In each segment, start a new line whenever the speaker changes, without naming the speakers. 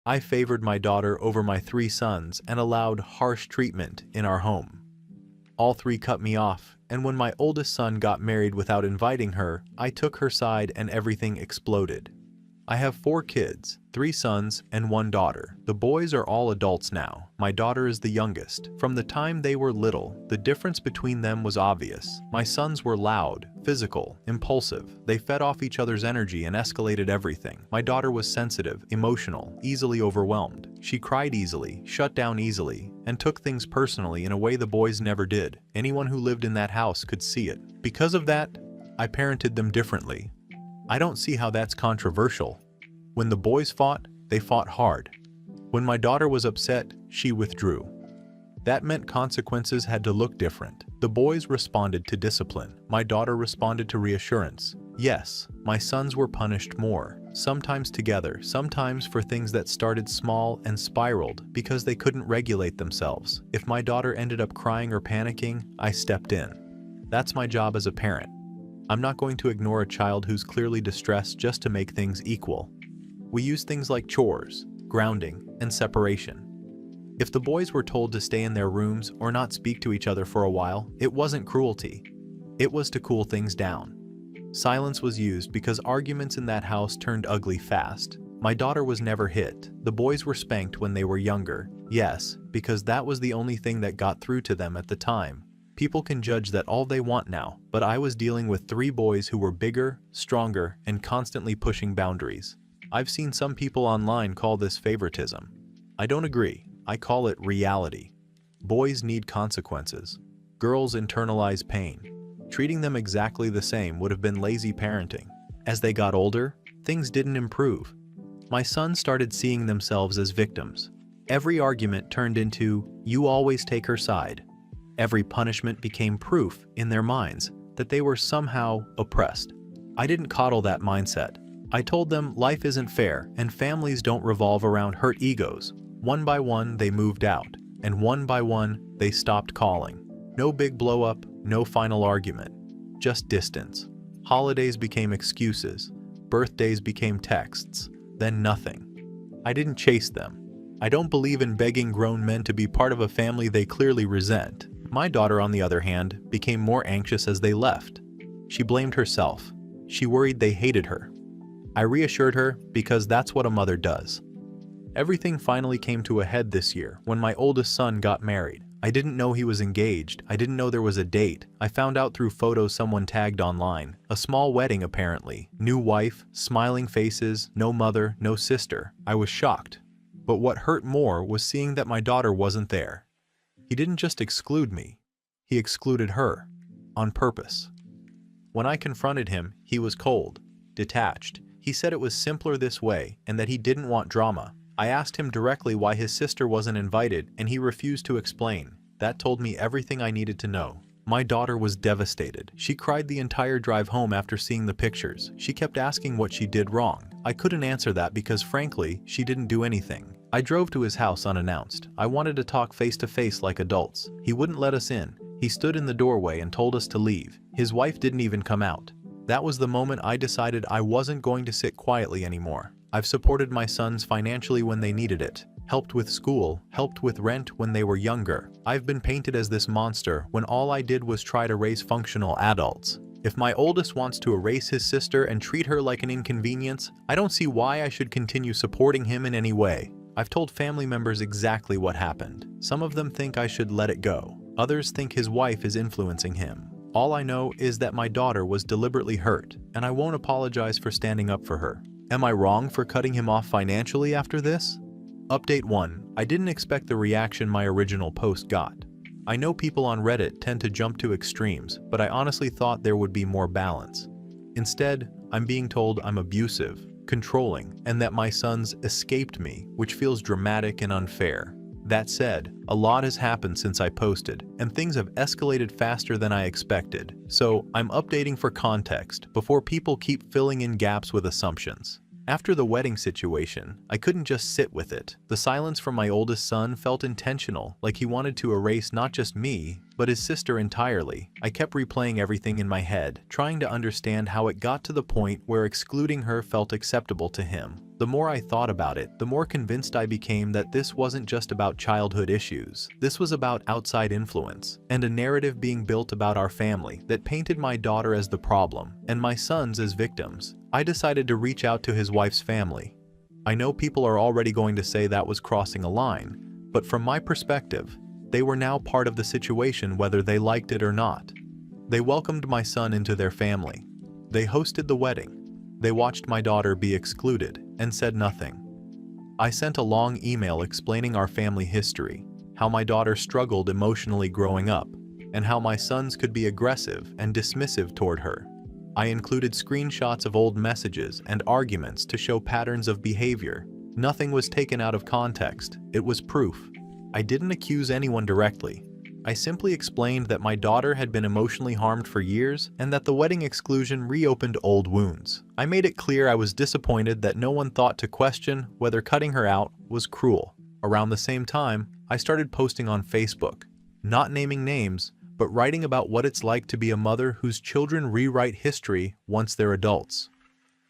I favored my daughter over my 3 sons and allowed harsh treatment in our home. All 3 cut me off, and when my oldest son got married without inviting her, I took her side and everything exploded. I have 4 kids, 3 sons and 1 daughter. The boys are all adults now. My daughter is the youngest. From the time they were little, the difference between them was obvious. My sons were loud, physical, impulsive. They fed off each other's energy and escalated everything. My daughter was sensitive, emotional, easily overwhelmed. She cried easily, shut down easily, and took things personally in a way the boys never did. Anyone who lived in that house could see it. Because of that, I parented them differently. I don't see how that's controversial. When the boys fought, they fought hard. When my daughter was upset, she withdrew. That meant consequences had to look different. The boys responded to discipline. My daughter responded to reassurance. Yes, my sons were punished more, sometimes together, sometimes for things that started small and spiraled because they couldn't regulate themselves. If my daughter ended up crying or panicking, I stepped in. That's my job as a parent. I'm not going to ignore a child who's clearly distressed just to make things equal. We use things like chores, grounding, and separation. If the boys were told to stay in their rooms or not speak to each other for a while, it wasn't cruelty. It was to cool things down. Silence was used because arguments in that house turned ugly fast. My daughter was never hit. The boys were spanked when they were younger. Yes, because that was the only thing that got through to them at the time. People can judge that all they want now, but I was dealing with 3 boys who were bigger, stronger, and constantly pushing boundaries. I've seen some people online call this favoritism. I don't agree. I call it reality. Boys need consequences. Girls internalize pain. Treating them exactly the same would have been lazy parenting. As they got older, things didn't improve. My sons started seeing themselves as victims. Every argument turned into, "You always take her side." Every punishment became proof in their minds that they were somehow oppressed. I didn't coddle that mindset. I told them life isn't fair and families don't revolve around hurt egos. One by one, they moved out, and one by one, they stopped calling. No big blow-up, no final argument, just distance. Holidays became excuses, birthdays became texts, then nothing. I didn't chase them. I don't believe in begging grown men to be part of a family they clearly resent. My daughter, on the other hand, became more anxious as they left. She blamed herself. She worried they hated her. I reassured her because that's what a mother does. Everything finally came to a head this year when my oldest son got married. I didn't know he was engaged. I didn't know there was a date. I found out through photos someone tagged online. A small wedding apparently. New wife, smiling faces, no mother, no sister. I was shocked. But what hurt more was seeing that my daughter wasn't there. He didn't just exclude me. He excluded her. On purpose. When I confronted him, he was cold, detached. He said it was simpler this way and that he didn't want drama. I asked him directly why his sister wasn't invited and he refused to explain. That told me everything I needed to know. My daughter was devastated. She cried the entire drive home after seeing the pictures. She kept asking what she did wrong. I couldn't answer that because frankly, she didn't do anything. I drove to his house unannounced. I wanted to talk face to face like adults. He wouldn't let us in. He stood in the doorway and told us to leave. His wife didn't even come out. That was the moment I decided I wasn't going to sit quietly anymore. I've supported my sons financially when they needed it, helped with school, helped with rent when they were younger. I've been painted as this monster when all I did was try to raise functional adults. If my oldest wants to erase his sister and treat her like an inconvenience, I don't see why I should continue supporting him in any way. I've told family members exactly what happened. Some of them think I should let it go. Others think his wife is influencing him. All I know is that my daughter was deliberately hurt, and I won't apologize for standing up for her. Am I wrong for cutting him off financially after this? Update 1. I didn't expect the reaction my original post got. I know people on Reddit tend to jump to extremes, but I honestly thought there would be more balance. Instead, I'm being told I'm abusive, controlling, and that my sons escaped me, which feels dramatic and unfair. That said, a lot has happened since I posted, and things have escalated faster than I expected, so I'm updating for context before people keep filling in gaps with assumptions. After the wedding situation, I couldn't just sit with it. The silence from my oldest son felt intentional, like he wanted to erase not just me, but his sister entirely. I kept replaying everything in my head, trying to understand how it got to the point where excluding her felt acceptable to him. The more I thought about it, the more convinced I became that this wasn't just about childhood issues. This was about outside influence, and a narrative being built about our family that painted my daughter as the problem and my sons as victims. I decided to reach out to his wife's family. I know people are already going to say that was crossing a line, but from my perspective, they were now part of the situation whether they liked it or not. They welcomed my son into their family. They hosted the wedding. They watched my daughter be excluded and said nothing. I sent a long email explaining our family history, how my daughter struggled emotionally growing up, and how my sons could be aggressive and dismissive toward her. I included screenshots of old messages and arguments to show patterns of behavior. Nothing was taken out of context. It was proof. I didn't accuse anyone directly. I simply explained that my daughter had been emotionally harmed for years and that the wedding exclusion reopened old wounds. I made it clear I was disappointed that no one thought to question whether cutting her out was cruel. Around the same time, I started posting on Facebook, not naming names, but writing about what it's like to be a mother whose children rewrite history once they're adults.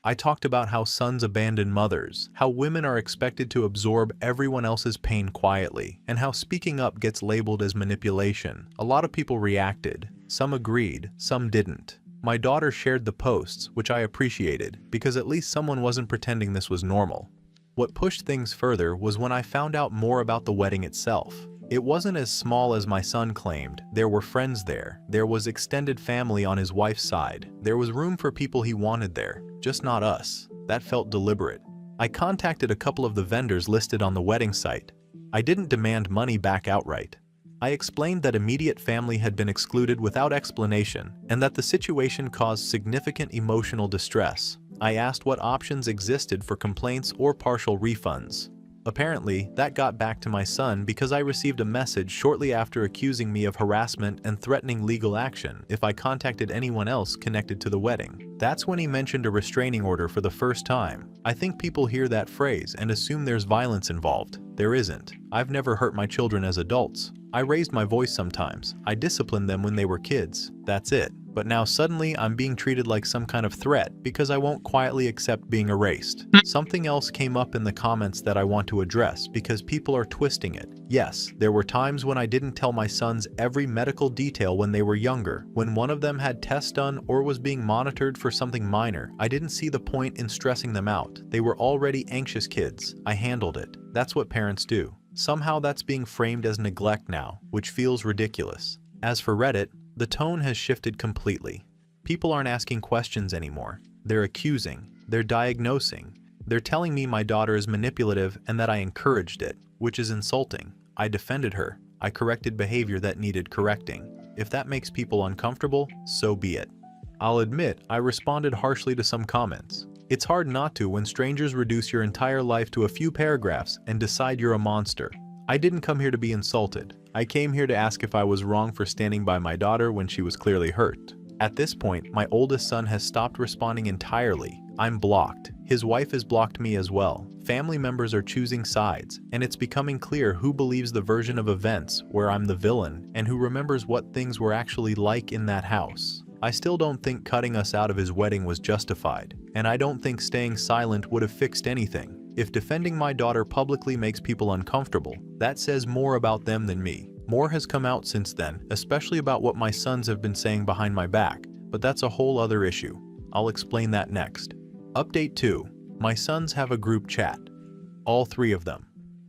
I talked about how sons abandon mothers, how women are expected to absorb everyone else's pain quietly, and how speaking up gets labeled as manipulation. A lot of people reacted. Some agreed, some didn't. My daughter shared the posts, which I appreciated, because at least someone wasn't pretending this was normal. What pushed things further was when I found out more about the wedding itself. It wasn't as small as my son claimed. There were friends there. There was extended family on his wife's side. There was room for people he wanted there, just not us. That felt deliberate. I contacted a couple of the vendors listed on the wedding site. I didn't demand money back outright. I explained that immediate family had been excluded without explanation and that the situation caused significant emotional distress. I asked what options existed for complaints or partial refunds. Apparently, that got back to my son because I received a message shortly after accusing me of harassment and threatening legal action if I contacted anyone else connected to the wedding. That's when he mentioned a restraining order for the first time. I think people hear that phrase and assume there's violence involved. There isn't. I've never hurt my children as adults. I raised my voice sometimes. I disciplined them when they were kids. That's it. But now suddenly I'm being treated like some kind of threat because I won't quietly accept being erased. Something else came up in the comments that I want to address because people are twisting it. Yes, there were times when I didn't tell my sons every medical detail when they were younger. When one of them had tests done or was being monitored for something minor, I didn't see the point in stressing them out. They were already anxious kids. I handled it. That's what parents do. Somehow that's being framed as neglect now, which feels ridiculous. As for Reddit, the tone has shifted completely. People aren't asking questions anymore. They're accusing. They're diagnosing. They're telling me my daughter is manipulative and that I encouraged it, which is insulting. I defended her. I corrected behavior that needed correcting. If that makes people uncomfortable, so be it. I'll admit I responded harshly to some comments. It's hard not to when strangers reduce your entire life to a few paragraphs and decide you're a monster. I didn't come here to be insulted. I came here to ask if I was wrong for standing by my daughter when she was clearly hurt. At this point, my oldest son has stopped responding entirely. I'm blocked. His wife has blocked me as well. Family members are choosing sides, and it's becoming clear who believes the version of events where I'm the villain and who remembers what things were actually like in that house. I still don't think cutting us out of his wedding was justified, and I don't think staying silent would have fixed anything. If defending my daughter publicly makes people uncomfortable, that says more about them than me. More has come out since then, especially about what my sons have been saying behind my back, but that's a whole other issue. I'll explain that next. Update 2. My sons have a group chat. All 3 of them.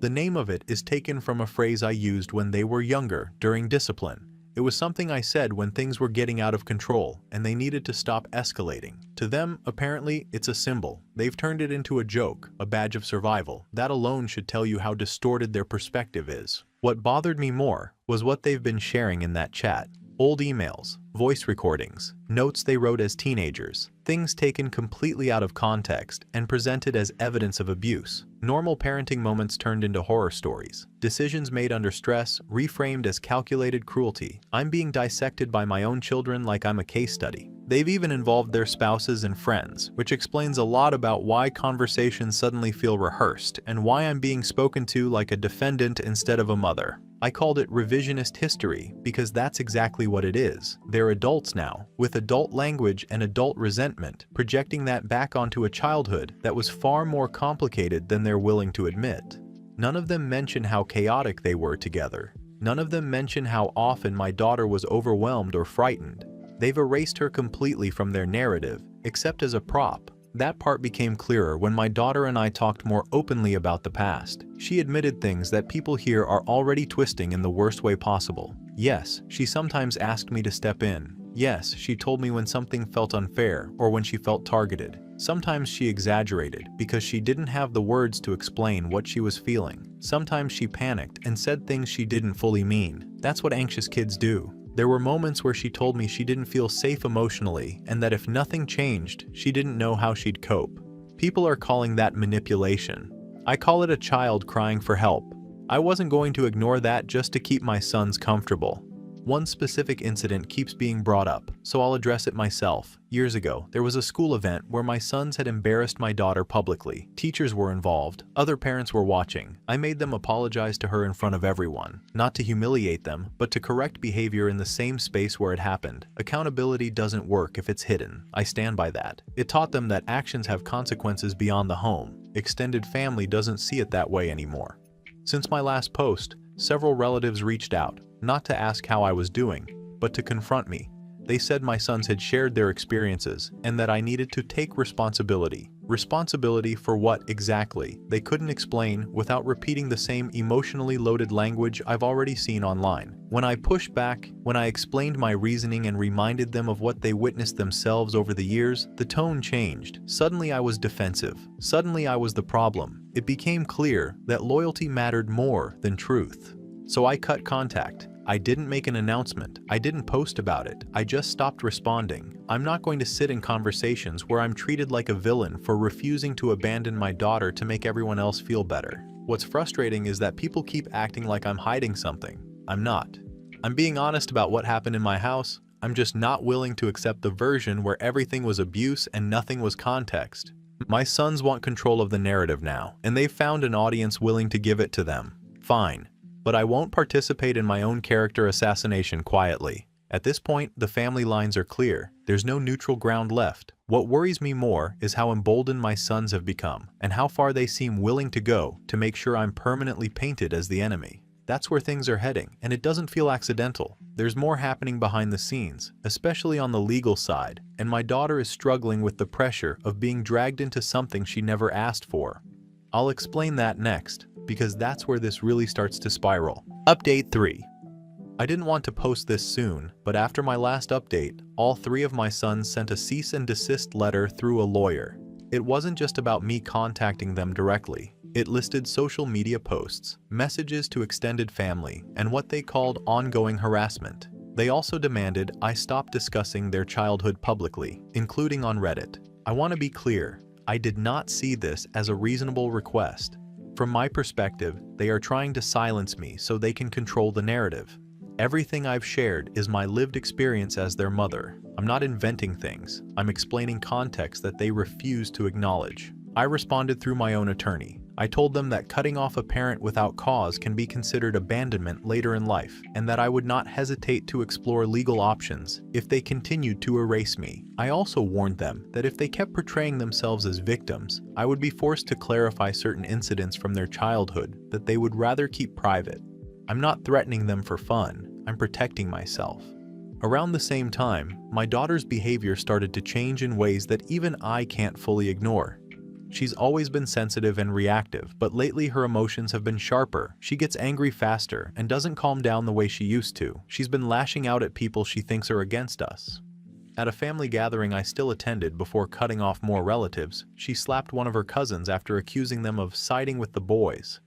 The name of it is taken from a phrase I used when they were younger, during discipline. It was something I said when things were getting out of control and they needed to stop escalating. To them, apparently, it's a symbol. They've turned it into a joke, a badge of survival. That alone should tell you how distorted their perspective is. What bothered me more was what they've been sharing in that chat. Old emails, voice recordings, notes they wrote as teenagers, things taken completely out of context and presented as evidence of abuse. Normal parenting moments turned into horror stories. Decisions made under stress, reframed as calculated cruelty. I'm being dissected by my own children like I'm a case study. They've even involved their spouses and friends, which explains a lot about why conversations suddenly feel rehearsed and why I'm being spoken to like a defendant instead of a mother. I called it revisionist history because that's exactly what it is. They're adults now, with adult language and adult resentment, projecting that back onto a childhood that was far more complicated than they're willing to admit. None of them mention how chaotic they were together. None of them mention how often my daughter was overwhelmed or frightened. They've erased her completely from their narrative, except as a prop. That part became clearer when my daughter and I talked more openly about the past. She admitted things that people here are already twisting in the worst way possible. Yes, she sometimes asked me to step in. Yes, she told me when something felt unfair or when she felt targeted. Sometimes she exaggerated because she didn't have the words to explain what she was feeling. Sometimes she panicked and said things she didn't fully mean. That's what anxious kids do. There were moments where she told me she didn't feel safe emotionally and that if nothing changed, she didn't know how she'd cope. People are calling that manipulation. I call it a child crying for help. I wasn't going to ignore that just to keep my sons comfortable. One specific incident keeps being brought up, so I'll address it myself. Years ago, there was a school event where my sons had embarrassed my daughter publicly. Teachers were involved, other parents were watching. I made them apologize to her in front of everyone, not to humiliate them, but to correct behavior in the same space where it happened. Accountability doesn't work if it's hidden. I stand by that. It taught them that actions have consequences beyond the home. Extended family doesn't see it that way anymore. Since my last post, several relatives reached out, not to ask how I was doing, but to confront me. They said my sons had shared their experiences and that I needed to take responsibility. Responsibility for what exactly? They couldn't explain without repeating the same emotionally loaded language I've already seen online. When I pushed back, when I explained my reasoning and reminded them of what they witnessed themselves over the years, the tone changed. Suddenly I was defensive. Suddenly I was the problem. It became clear that loyalty mattered more than truth. So I cut contact. I didn't make an announcement. I didn't post about it. I just stopped responding. I'm not going to sit in conversations where I'm treated like a villain for refusing to abandon my daughter to make everyone else feel better. What's frustrating is that people keep acting like I'm hiding something. I'm not. I'm being honest about what happened in my house. I'm just not willing to accept the version where everything was abuse and nothing was context. My sons want control of the narrative now, and they've found an audience willing to give it to them. Fine. But I won't participate in my own character assassination quietly. At this point, the family lines are clear. There's no neutral ground left. What worries me more is how emboldened my sons have become, and how far they seem willing to go to make sure I'm permanently painted as the enemy. That's where things are heading, and it doesn't feel accidental. There's more happening behind the scenes, especially on the legal side, and my daughter is struggling with the pressure of being dragged into something she never asked for. I'll explain that next, because that's where this really starts to spiral. Update 3. I didn't want to post this soon, but after my last update, all 3 of my sons sent a cease and desist letter through a lawyer. It wasn't just about me contacting them directly. It listed social media posts, messages to extended family, and what they called ongoing harassment. They also demanded I stop discussing their childhood publicly, including on Reddit. I want to be clear, I did not see this as a reasonable request. From my perspective, they are trying to silence me so they can control the narrative. Everything I've shared is my lived experience as their mother. I'm not inventing things. I'm explaining context that they refuse to acknowledge. I responded through my own attorney. I told them that cutting off a parent without cause can be considered abandonment later in life, and that I would not hesitate to explore legal options if they continued to erase me. I also warned them that if they kept portraying themselves as victims, I would be forced to clarify certain incidents from their childhood that they would rather keep private. I'm not threatening them for fun, I'm protecting myself. Around the same time, my daughter's behavior started to change in ways that even I can't fully ignore. She's always been sensitive and reactive, but lately her emotions have been sharper. She gets angry faster and doesn't calm down the way she used to. She's been lashing out at people she thinks are against us. At a family gathering I still attended before cutting off more relatives, she slapped one of her cousins after accusing them of siding with the boys.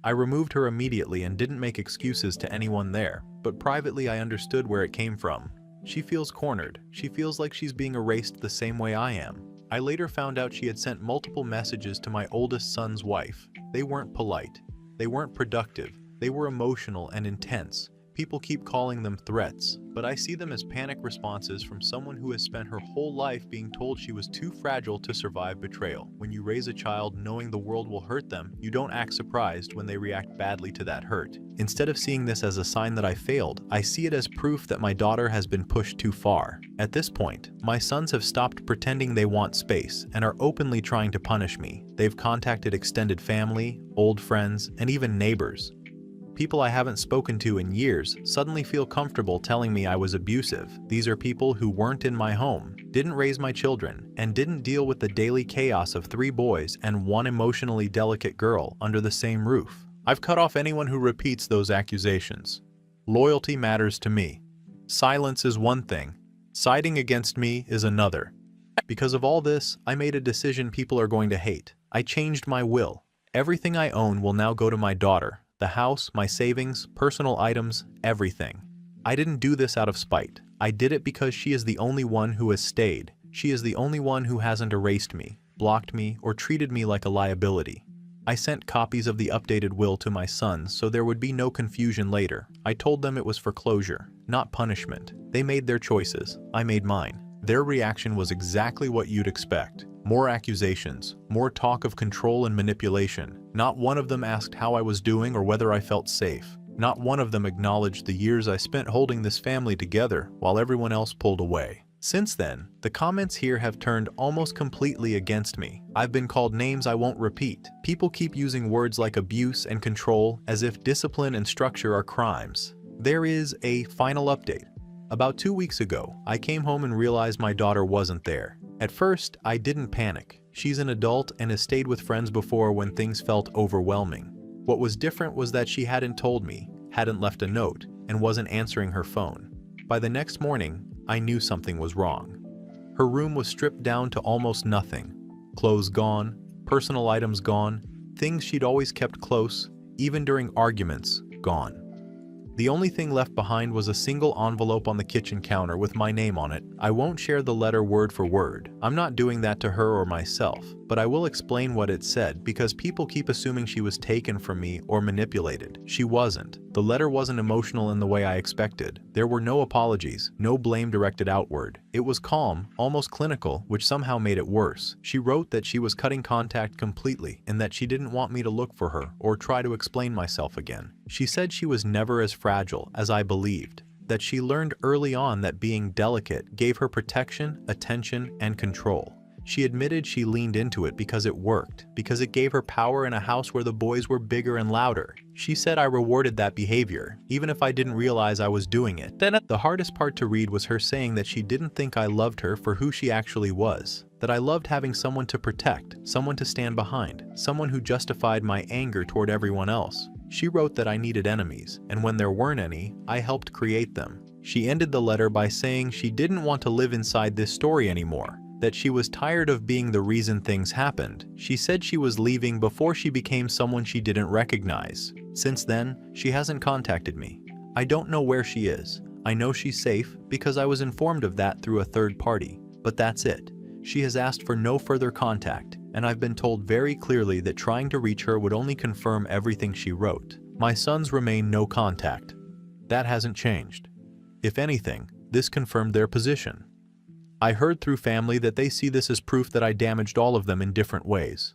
I removed her immediately and didn't make excuses to anyone there, but privately I understood where it came from. She feels cornered. She feels like she's being erased the same way I am. I later found out she had sent multiple messages to my oldest son's wife. They weren't polite. They weren't productive. They were emotional and intense. People keep calling them threats, but I see them as panic responses from someone who has spent her whole life being told she was too fragile to survive betrayal. When you raise a child knowing the world will hurt them, you don't act surprised when they react badly to that hurt. Instead of seeing this as a sign that I failed, I see it as proof that my daughter has been pushed too far. At this point, my sons have stopped pretending they want space and are openly trying to punish me. They've contacted extended family, old friends, and even neighbors. People I haven't spoken to in years suddenly feel comfortable telling me I was abusive. These are people who weren't in my home, didn't raise my children, and didn't deal with the daily chaos of 3 boys and 1 emotionally delicate girl under the same roof. I've cut off anyone who repeats those accusations. Loyalty matters to me. Silence is one thing. Siding against me is another. Because of all this, I made a decision people are going to hate. I changed my will. Everything I own will now go to my daughter. The house, my savings, personal items, everything. I didn't do this out of spite. I did it because she is the only one who has stayed. She is the only one who hasn't erased me, blocked me, or treated me like a liability. I sent copies of the updated will to my sons so there would be no confusion later. I told them it was for closure, not punishment. They made their choices. I made mine. Their reaction was exactly what you'd expect. More accusations, more talk of control and manipulation. Not one of them asked how I was doing or whether I felt safe. Not one of them acknowledged the years I spent holding this family together while everyone else pulled away. Since then, the comments here have turned almost completely against me. I've been called names I won't repeat. People keep using words like abuse and control as if discipline and structure are crimes. There is a final update. About 2 weeks ago, I came home and realized my daughter wasn't there. At first, I didn't panic. She's an adult and has stayed with friends before when things felt overwhelming. What was different was that she hadn't told me, hadn't left a note, and wasn't answering her phone. By the next morning, I knew something was wrong. Her room was stripped down to almost nothing. Clothes gone, personal items gone, things she'd always kept close, even during arguments, gone. The only thing left behind was a single envelope on the kitchen counter with my name on it. I won't share the letter word for word. I'm not doing that to her or myself, but I will explain what it said because people keep assuming she was taken from me or manipulated. She wasn't. The letter wasn't emotional in the way I expected. There were no apologies, no blame directed outward. It was calm, almost clinical, which somehow made it worse. She wrote that she was cutting contact completely and that she didn't want me to look for her or try to explain myself again. She said she was never as fragile as I believed, that she learned early on that being delicate gave her protection, attention, and control. She admitted she leaned into it because it worked, because it gave her power in a house where the boys were bigger and louder. She said I rewarded that behavior, even if I didn't realize I was doing it. Then the hardest part to read was her saying that she didn't think I loved her for who she actually was, that I loved having someone to protect, someone to stand behind, someone who justified my anger toward everyone else. She wrote that I needed enemies, and when there weren't any, I helped create them. She ended the letter by saying she didn't want to live inside this story anymore, that she was tired of being the reason things happened. She said she was leaving before she became someone she didn't recognize. Since then, she hasn't contacted me. I don't know where she is. I know she's safe because I was informed of that through a third party, but that's it. She has asked for no further contact, and I've been told very clearly that trying to reach her would only confirm everything she wrote. My sons remain no contact. That hasn't changed. If anything, this confirmed their position. I heard through family that they see this as proof that I damaged all of them in different ways.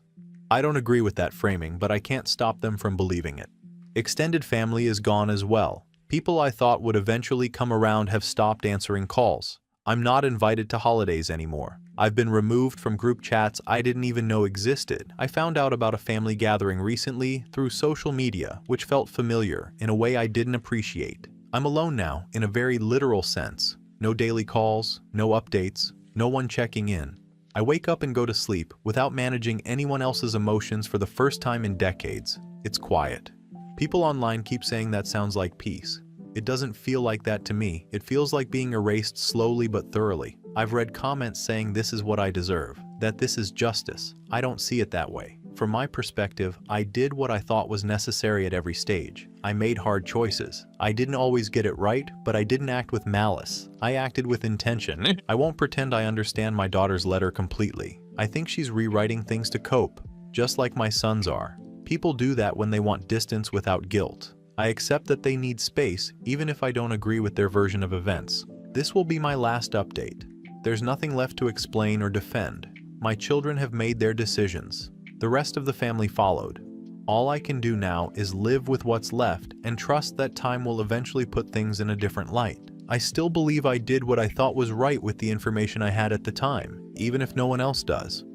I don't agree with that framing, but I can't stop them from believing it. Extended family is gone as well. People I thought would eventually come around have stopped answering calls. I'm not invited to holidays anymore. I've been removed from group chats I didn't even know existed. I found out about a family gathering recently through social media, which felt familiar in a way I didn't appreciate. I'm alone now, in a very literal sense. No daily calls, no updates, no one checking in. I wake up and go to sleep without managing anyone else's emotions for the first time in decades. It's quiet. People online keep saying that sounds like peace. It doesn't feel like that to me. It feels like being erased slowly but thoroughly. I've read comments saying this is what I deserve, that this is justice. I don't see it that way. From my perspective, I did what I thought was necessary at every stage. I made hard choices. I didn't always get it right, but I didn't act with malice. I acted with intention. I won't pretend I understand my daughter's letter completely. I think she's rewriting things to cope, just like my sons are. People do that when they want distance without guilt. I accept that they need space, even if I don't agree with their version of events. This will be my last update. There's nothing left to explain or defend. My children have made their decisions. The rest of the family followed. All I can do now is live with what's left and trust that time will eventually put things in a different light. I still believe I did what I thought was right with the information I had at the time, even if no one else does.